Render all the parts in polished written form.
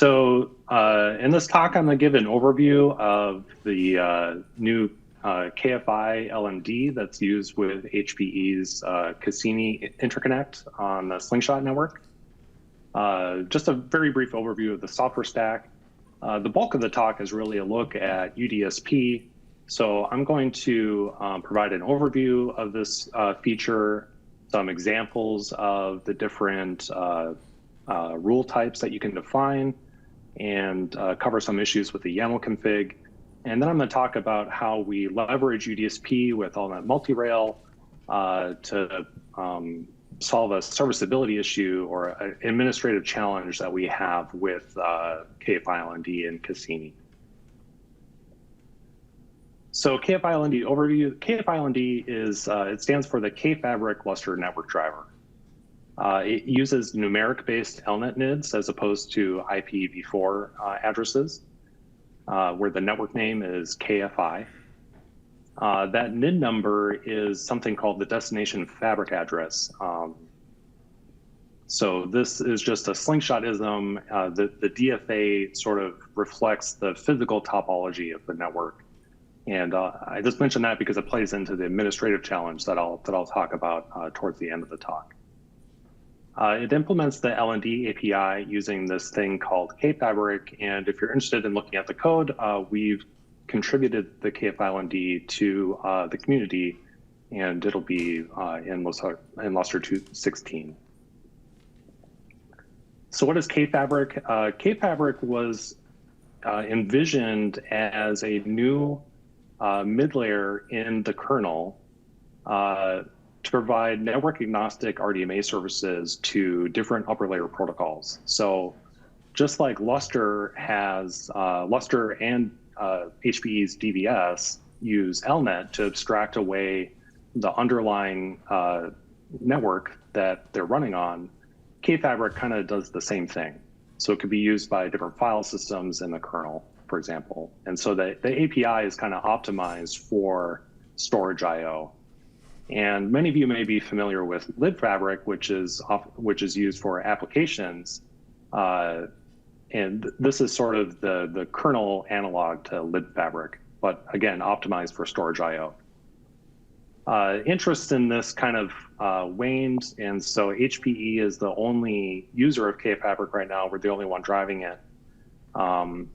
In this talk, I'm going to give an overview of the new KFI LMD that's used with HPE's Cassini interconnect on the Slingshot network. Just a very brief overview of the software stack. The bulk of the talk is really a look at UDSP. So I'm going to provide an overview of this feature, some examples of the different rule types that you can define, and cover some issues with the YAML config. And then I'm going to talk about how we leverage UDSP with all that multi-rail to solve a serviceability issue or an administrative challenge that we have with KFI LND and Cassini. So KFI LND overview. KFI LND is, it stands for the Kfabric Lustre Network Driver. It uses numeric-based LNet NIDs as opposed to IPv4 addresses, where the network name is KFI. That NID number is something called the destination fabric address. So this is just a slingshotism. The DFA sort of reflects the physical topology of the network. And I just mentioned that because it plays into the administrative challenge that I'll talk about towards the end of the talk. It implements the LND API using this thing called Kfabric. And if you're interested in looking at the code, we've contributed the KFI LND to the community, and it'll be in Lustre 2.16. So what is Kfabric? Kfabric was envisioned as a new mid-layer in the kernel to provide network agnostic RDMA services to different upper layer protocols. So just like Lustre has, Lustre and HPE's DVS use LNet to abstract away the underlying network that they're running on, Kfabric kind of does the same thing. So it could be used by different file systems in the kernel, for example. And so the API is kind of optimized for storage I/O. And many of you may be familiar with LID which is used for applications. And this is sort of the kernel analog to LID, but again, optimized for storage I/O. Interest in this kind of waned, and so HPE is the only user of Kfabric right now. We're the only one driving it. And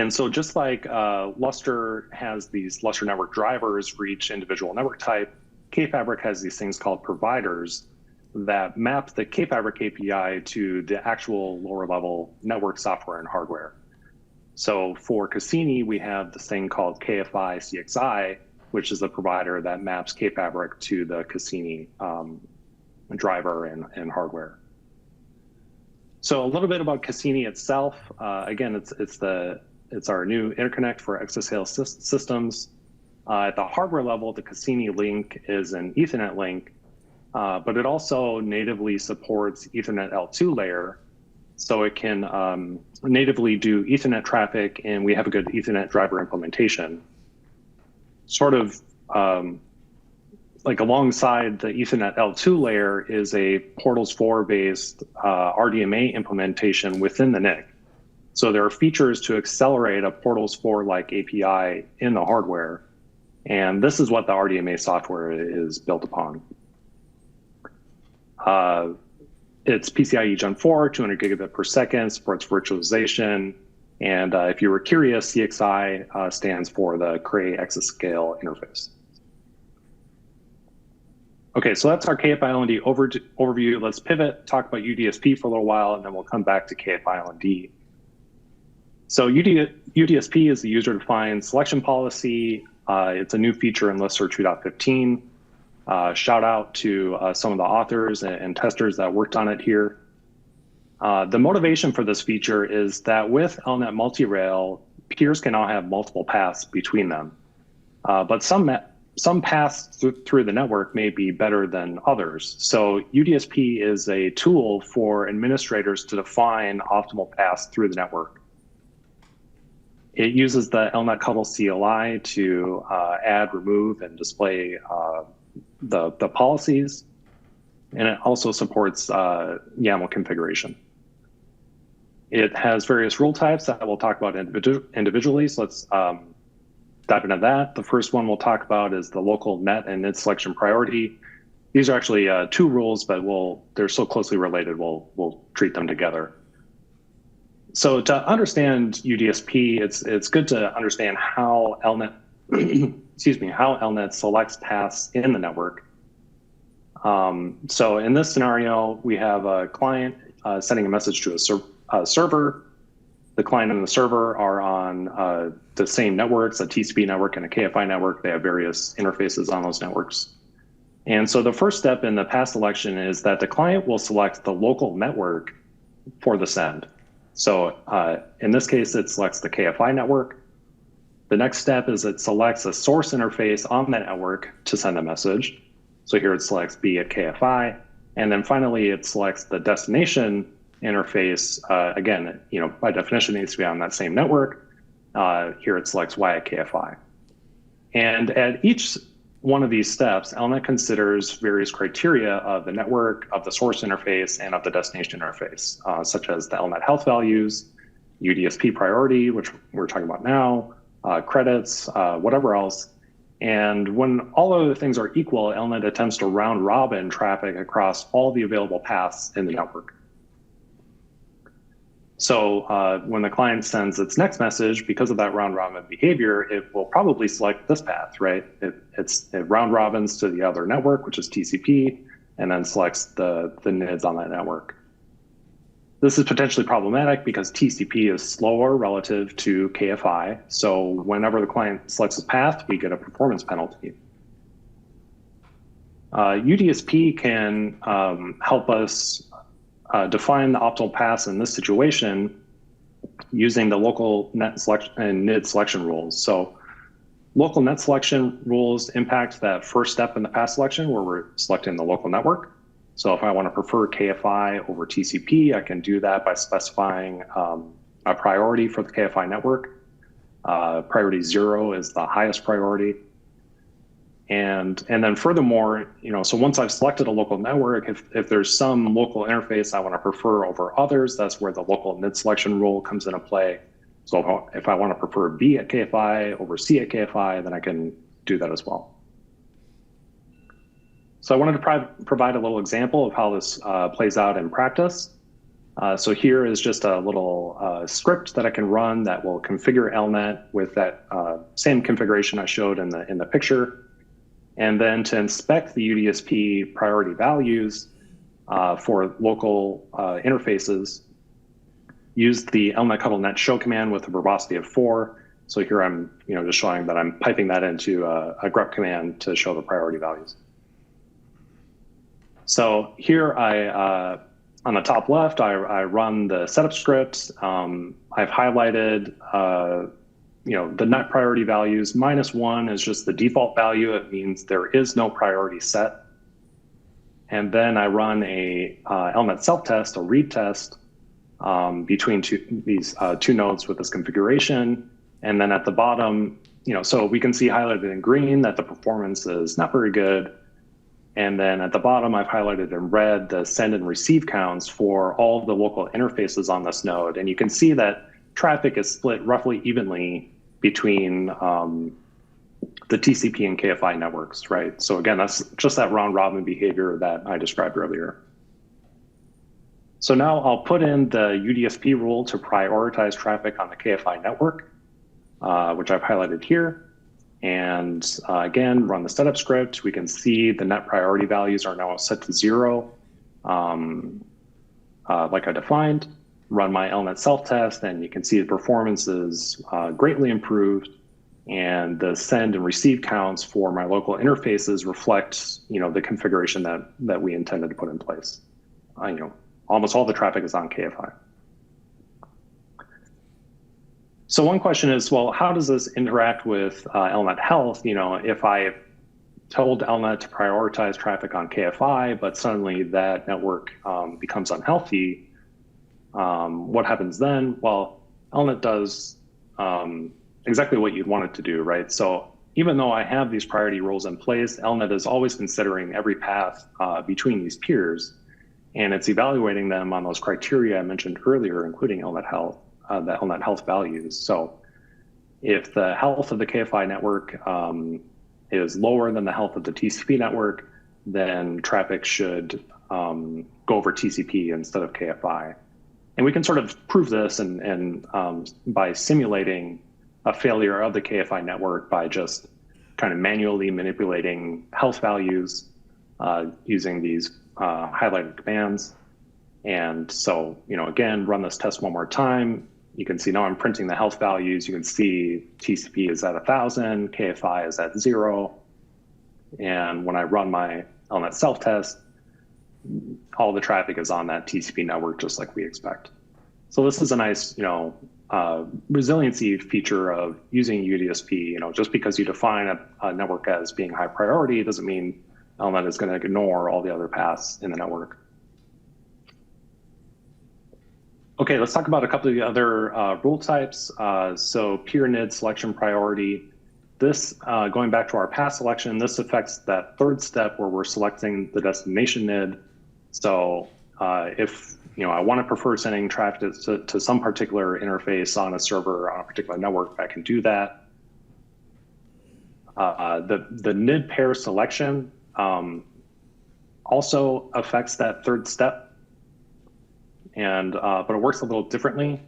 so just like Lustre has these Lustre network drivers for each individual network type, Kfabric has these things called providers that map the Kfabric API to the actual lower level network software and hardware. So for Cassini, we have this thing called KFI CXI, which is the provider that maps Kfabric to the Cassini driver and hardware. So a little bit about Cassini itself. Again, it's our new interconnect for exascale systems. At the hardware level, the Cassini link is an Ethernet link, but it also natively supports Ethernet L2 layer. So it can natively do Ethernet traffic, and we have a good Ethernet driver implementation. Sort of like alongside the Ethernet L2 layer is a Portals 4 based RDMA implementation within the NIC. So there are features to accelerate a Portals 4 like API in the hardware. And this is what the RDMA software is built upon. It's PCIe Gen 4, 200 gigabit per second, supports virtualization. And if you were curious, CXI stands for the Cray Exascale interface. Okay, so that's our KFI LND overview. Let's pivot, talk about UDSP for a little while, and then we'll come back to KFI LND. So UDSP is the user-defined selection policy. It's a new feature in Lustre 2.15. Shout out to some of the authors and testers that worked on it here. The motivation for this feature is that with LNet multi-rail, peers can now have multiple paths between them. But some paths through the network may be better than others. So UDSP is a tool for administrators to define optimal paths through the network. It uses the LNet Cuddle CLI to add, remove, and display the policies. And it also supports YAML configuration. It has various rule types that we'll talk about individually. So let's dive into that. The first one we'll talk about is the local net and NID selection priority. These are actually two rules, but they're so closely related, we'll treat them together. So to understand UDSP, it's good to understand how LNet, excuse me, how LNet selects paths in the network. So in this scenario, we have a client sending a message to a server. The client and the server are on the same networks, a TCP network and a KFI network. They have various interfaces on those networks. And so the first step in the path selection is that the client will select the local network for the send. So in this case, it selects the KFI network. The next step is it selects a source interface on that network to send a message. So here it selects B at KFI. And then finally, it selects the destination interface. Again, by definition, it needs to be on that same network. Here it selects Y at KFI. And at each one of these steps, LNet considers various criteria of the network, of the source interface, and of the destination interface, such as the LNet health values, UDSP priority, which we're talking about now, credits, whatever else. And when all other things are equal, LNet attempts to round robin traffic across all the available paths in the network. So when the client sends its next message, because of that round robin behavior, it will probably select this path, right? It round robins to the other network, which is TCP, and then selects the NIDs on that network. This is potentially problematic because TCP is slower relative to KFI. So whenever the client selects a path, we get a performance penalty. UDSP can help us define the optimal paths in this situation using the local net selection and NID selection rules. So local net selection rules impact that first step in the path selection where we're selecting the local network. So if I want to prefer KFI over TCP, I can do that by specifying a priority for the KFI network. Priority 0 is the highest priority. And then furthermore, so once I've selected a local network, if there's some local interface I want to prefer over others, that's where the local NID selection rule comes into play. So if I want to prefer B at KFI over C at KFI, then I can do that as well. So I wanted to provide a little example of how this plays out in practice. So here is just a little script that I can run that will configure LNet with that same configuration I showed in the picture. And then to inspect the UDSP priority values for local interfaces, use the LNet CuddleNet show command with a verbosity of 4. So here I'm just showing that I'm piping that into a grep command to show the priority values. So here on the top left, I run the setup script. I've highlighted the net priority values. -1 is just the default value. It means there is no priority set. And then I run a LNet self-test, a read test between these two nodes with this configuration. And then at the bottom, so we can see highlighted in green that the performance is not very good. And then at the bottom, I've highlighted in red the send and receive counts for all of the local interfaces on this node. And you can see that traffic is split roughly evenly between the TCP and KFI networks, right? So again, that's just that round robin behavior that I described earlier. So now I'll put in the UDSP rule to prioritize traffic on the KFI network, which I've highlighted here. And again, run the setup script. We can see the net priority values are now set to 0, like I defined. Run my LNet self-test, and you can see the performance is greatly improved. And the send and receive counts for my local interfaces reflect, the configuration that we intended to put in place. Almost all the traffic is on KFI. So one question is, well, how does this interact with LNet health? If I told LNet to prioritize traffic on KFI, but suddenly that network becomes unhealthy, what happens then? Well, LNet does exactly what you'd want it to do, right? So even though I have these priority rules in place, LNet is always considering every path between these peers. and it's evaluating them on those criteria I mentioned earlier, including LNet health, the LNet health values. So if the health of the KFI network is lower than the health of the TCP network, then traffic should go over TCP instead of KFI. And we can sort of prove this and by simulating a failure of the KFI network by just kind of manually manipulating health values using these highlighted commands. And so, again, run this test one more time. You can see now I'm printing the health values. You can see TCP is at 1,000, KFI is at 0. And when I run my LNet self-test, all the traffic is on that TCP network just like we expect. So this is a nice, resiliency feature of using UDSP. Just because you define a network as being high priority doesn't mean LNet is going to ignore all the other paths in the network. Okay, let's talk about a couple of the other rule types. So peer NID selection priority. This, going back to our path selection, this affects that third step where we're selecting the destination NID. So if I want to prefer sending traffic to some particular interface on a server on a particular network, I can do that. The NID pair selection also affects that third step. And but it works a little differently.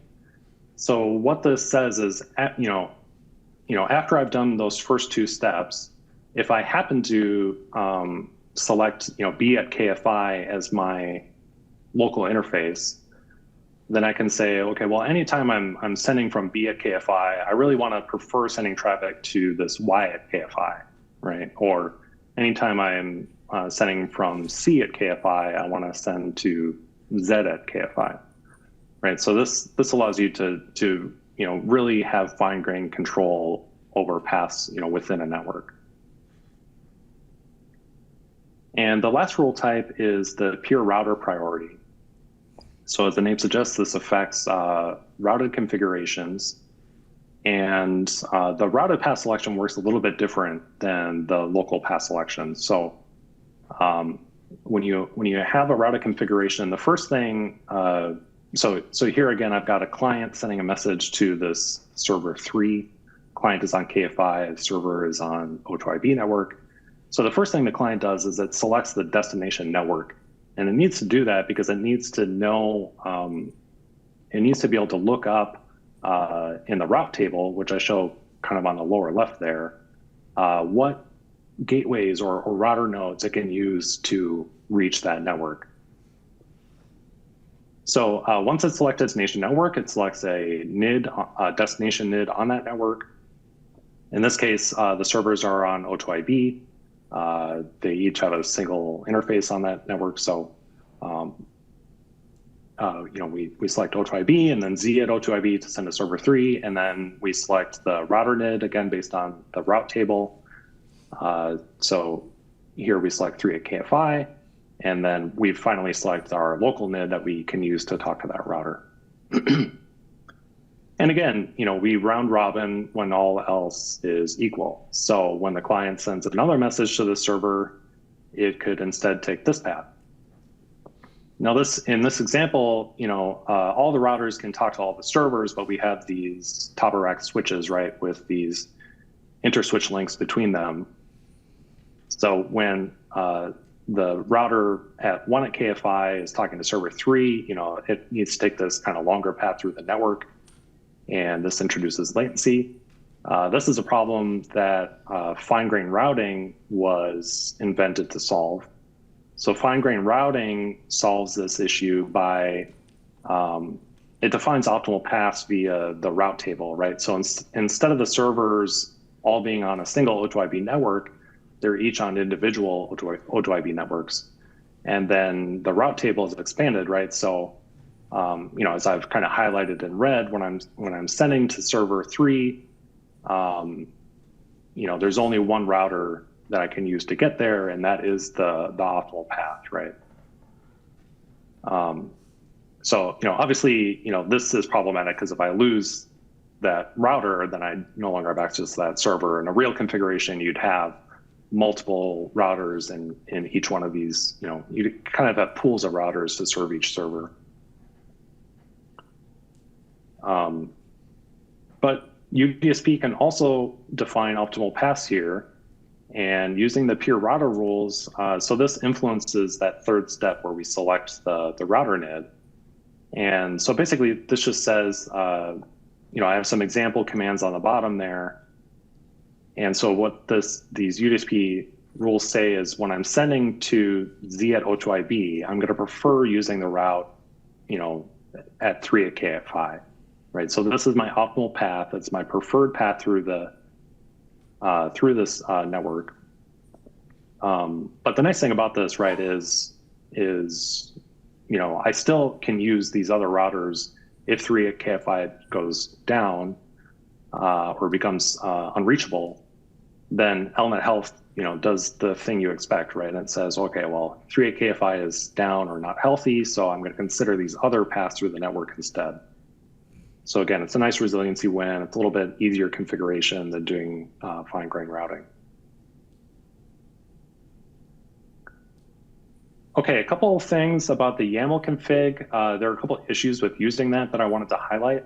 So what this says is, after I've done those first two steps, if I happen to select, B at KFI as my local interface, then I can say, okay, well, anytime I'm sending from B at KFI, I really want to prefer sending traffic to this Y at KFI, right? Or anytime I'm sending from C at KFI, I want to send to Z at KFI, right? So this allows you to really have fine-grained control over paths within a network. And the last rule type is the peer router priority. So as the name suggests, this affects routed configurations, and the routed path selection works a little bit different than the local path selection. So when you have a routed configuration, the first thing, so here again, I've got a client sending a message to this server 3. Client is on KFI, server is on O2IB network. So the first thing the client does is it selects the destination network. And it needs to do that because it needs to know, it needs to be able to look up in the route table, which I show kind of on the lower left there, what gateways or router nodes it can use to reach that network. So once it's selected destination network, it selects a NID, destination NID on that network. In this case, the servers are on O2IB. They each have a single interface on that network. So, we select O2IB and then Z at O2IB to send to server 3, and then we select the router NID again based on the route table. So here we select 3 at KFI, and then we finally select our local NID that we can use to talk to that router. And again, we round robin when all else is equal. So when the client sends another message to the server, it could instead take this path. Now in this example, all the routers can talk to all the servers, but we have these top of rack switches, right, with these interswitch links between them. So when the router at 1 at KFI is talking to server 3, it needs to take this kind of longer path through the network, and this introduces latency. This is a problem that fine-grained routing was invented to solve. So fine-grained routing solves this issue by, it defines optimal paths via the route table, right? So instead of the servers all being on a single O2IB network, they're each on individual O2IB networks. And then the route table is expanded, right? So, as I've kind of highlighted in red, when I'm sending to server 3, there's only one router that I can use to get there, and that is the optimal path, right? So, obviously, this is problematic because if I lose that router, then I no longer have access to that server. In a real configuration, you'd have multiple routers in each one of these, you kind of have pools of routers to serve each server. But UDSP can also define optimal paths here, and using the peer router rules, so this influences that third step where we select the router NID. And so basically this just says, I have some example commands on the bottom there. And so what these UDSP rules say is when I'm sending to Z at O2IB, I'm going to prefer using the route, at 3 at KFI, right? So this is my optimal path. It's my preferred path through this network. But the nice thing about this, right, is I still can use these other routers if 3 at KFI goes down or becomes unreachable. Then LNet Health, does the thing you expect, right? And it says, okay, well, 3 at KFI is down or not healthy, so I'm going to consider these other paths through the network instead. So again, it's a nice resiliency win. It's a little bit easier configuration than doing fine-grained routing. Okay, a couple of things about the YAML config. There are a couple of issues with using that I wanted to highlight.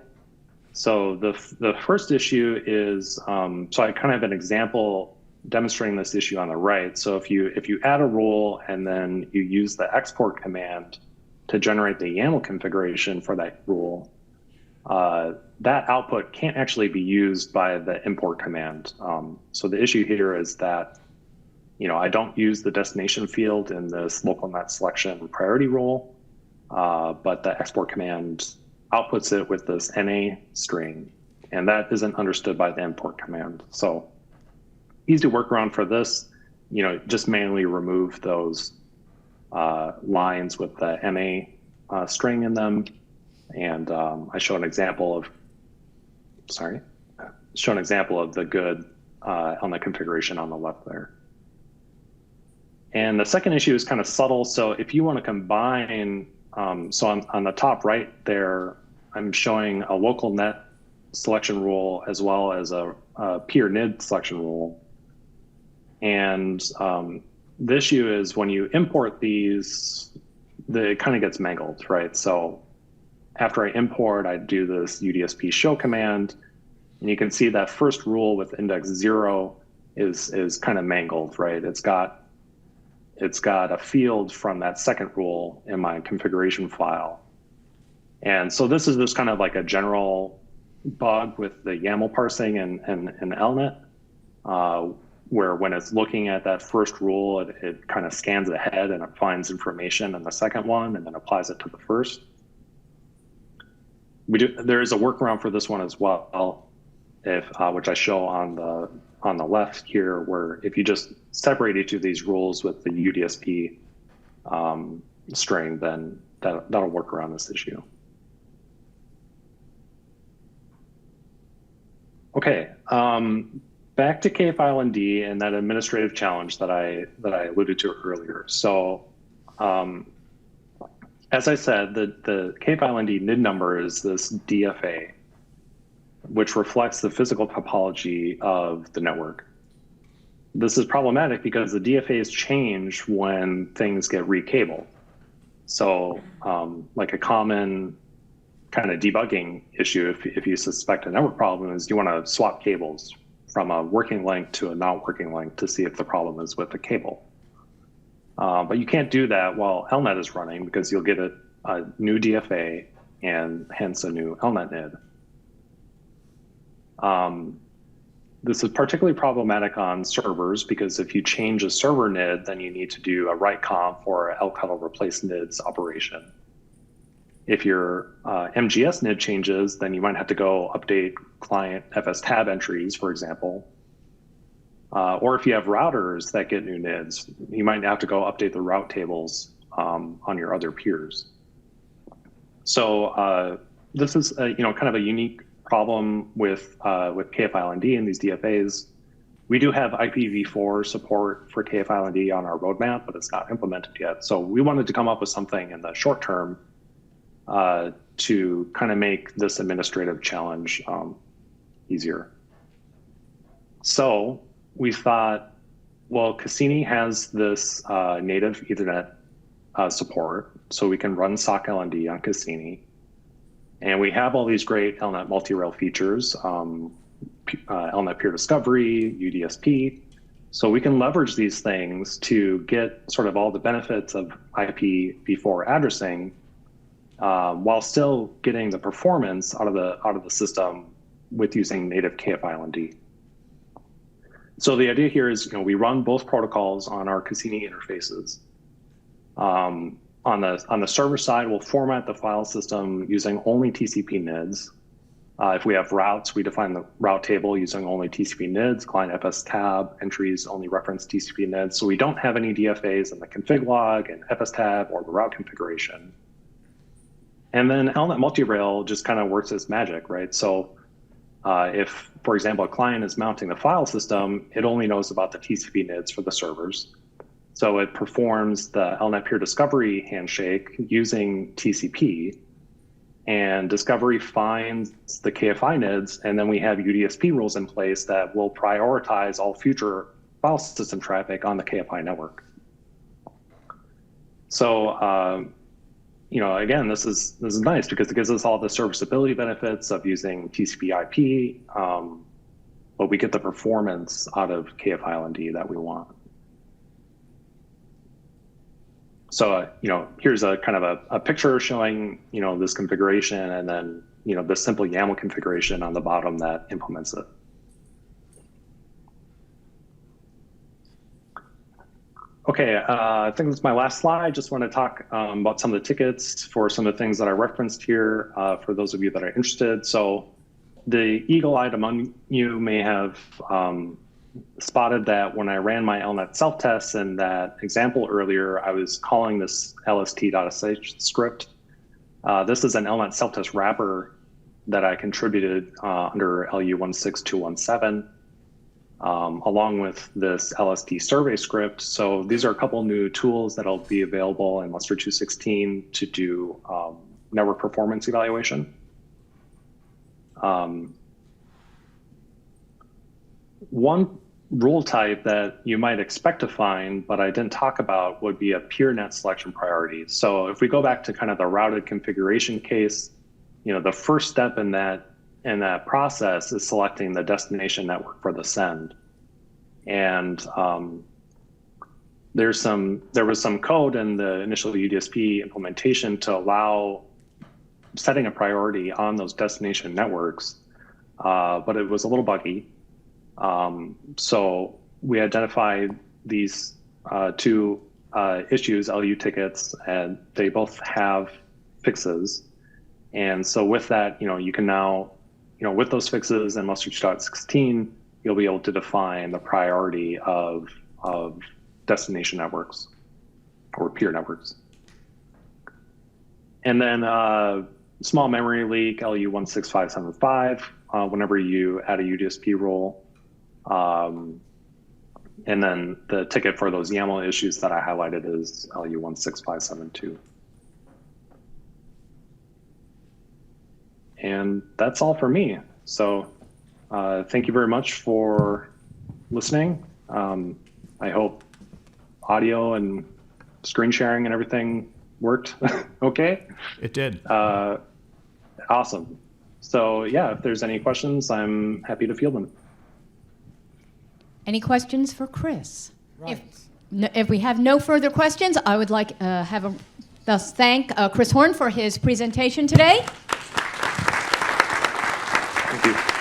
So the first issue is, so I kind of have an example demonstrating this issue on the right. So if you add a rule and then you use the export command to generate the YAML configuration for that rule, that output can't actually be used by the import command. So the issue here is that I don't use the destination field in this local net selection priority rule, but the export command outputs it with this NA string, and that isn't understood by the import command. So easy workaround for this, just manually remove those lines with the NA string in them. And I show an example of, the good on the configuration on the left there. And the second issue is kind of subtle. So if you want to combine, so on the top right there, I'm showing a local net selection rule as well as a peer NID selection rule. And the issue is when you import these, it kind of gets mangled, right? So after I import, I do this UDSP show command, and you can see that first rule with index 0 is kind of mangled, right? It's got a field from that second rule in my configuration file. And so this is just kind of like a general bug with the YAML parsing and LNet, where when it's looking at that first rule, it kind of scans ahead and it finds information in the second one and then applies it to the first. There is a workaround for this one as well, which I show on the left here, where if you just separate each of these rules with the UDSP string, then that'll work around this issue. Okay, back to KFILND and that administrative challenge that I alluded to earlier. So as I said, the KFILND NID number is this DFA, which reflects the physical topology of the network. This is problematic because the DFAs change when things get recabled. So like a common kind of debugging issue, if you suspect a network problem, is you want to swap cables from a working link to a not working link to see if the problem is with the cable. But you can't do that while LNet is running because you'll get a new DFA and hence a new LNet NID. This is particularly problematic on servers because if you change a server NID, then you need to do a write conf or a lcuttle replace NIDs operation. If your MGS NID changes, then you might have to go update client FS tab entries, for example. Or if you have routers that get new NIDs, you might have to go update the route tables on your other peers. So this is kind of a unique problem with KFILND and these DFAs. We do have IPv4 support for KFILND on our roadmap, but it's not implemented yet. So we wanted to come up with something in the short term to kind of make this administrative challenge easier. So we thought, Well, Cassini has this native Ethernet support, so we can run SOC LND on Cassini. And we have all these great LNet multi-rail features, LNet peer discovery, UDSP. So we can leverage these things to get sort of all the benefits of IPv4 addressing while still getting the performance out of the system with using native KFI-LND. So the idea here is, we run both protocols on our Cassini interfaces. On the server side, we'll format the file system using only TCP NIDs. If we have routes, we define the route table using only TCP NIDs, client FS tab, entries only reference TCP NIDs. So we don't have any DFAs in the config log and FS tab or the route configuration. And then LNet multi-rail just kind of works as magic, right? So if, for example, a client is mounting the file system, it only knows about the TCP NIDs for the servers. So it performs the LNet peer discovery handshake using TCP, and discovery finds the KFI NIDs, and then we have UDSP rules in place that will prioritize all future file system traffic on the KFI network. So, again, this is nice because it gives us all the serviceability benefits of using TCP/IP, but we get the performance out of KFI-LND that we want. So, here's a kind of a picture showing, this configuration, and then, the simple YAML configuration on the bottom that implements it. Okay, I think that's my last slide. Just want to talk about some of the tickets for some of the things that I referenced here for those of you that are interested. So the eagle-eyed among you may have spotted that when I ran my LNet self-tests in that example earlier, I was calling this lst.sh script. This is an LNet self-test wrapper that I contributed under LU16217. Along with this LSD survey script. So these are a couple new tools that'll be available in Lustre 2.16 to do network performance evaluation. One rule type that you might expect to find, but I didn't talk about, would be a peer net selection priority. So if we go back to kind of the routed configuration case, the first step in that process is selecting the destination network for the send. And there was some code in the initial UDSP implementation to allow setting a priority on those destination networks, but it was a little buggy. So we identified these two issues, LU tickets, and they both have fixes. And so with that, you can now, with those fixes in Lustre 2.16, you'll be able to define the priority of destination networks or peer networks. And then small memory leak, LU16575, whenever you add a UDSP rule. And then the ticket for those YAML issues that I highlighted is LU16572. And that's all for me. So thank you very much for listening. I hope audio and screen sharing and everything worked okay. It did. Awesome. So yeah, if there's any questions, I'm happy to field them. Any questions for Chris? Right. If we have no further questions, I would like thus thank Chris Horn for his presentation today. Thank you.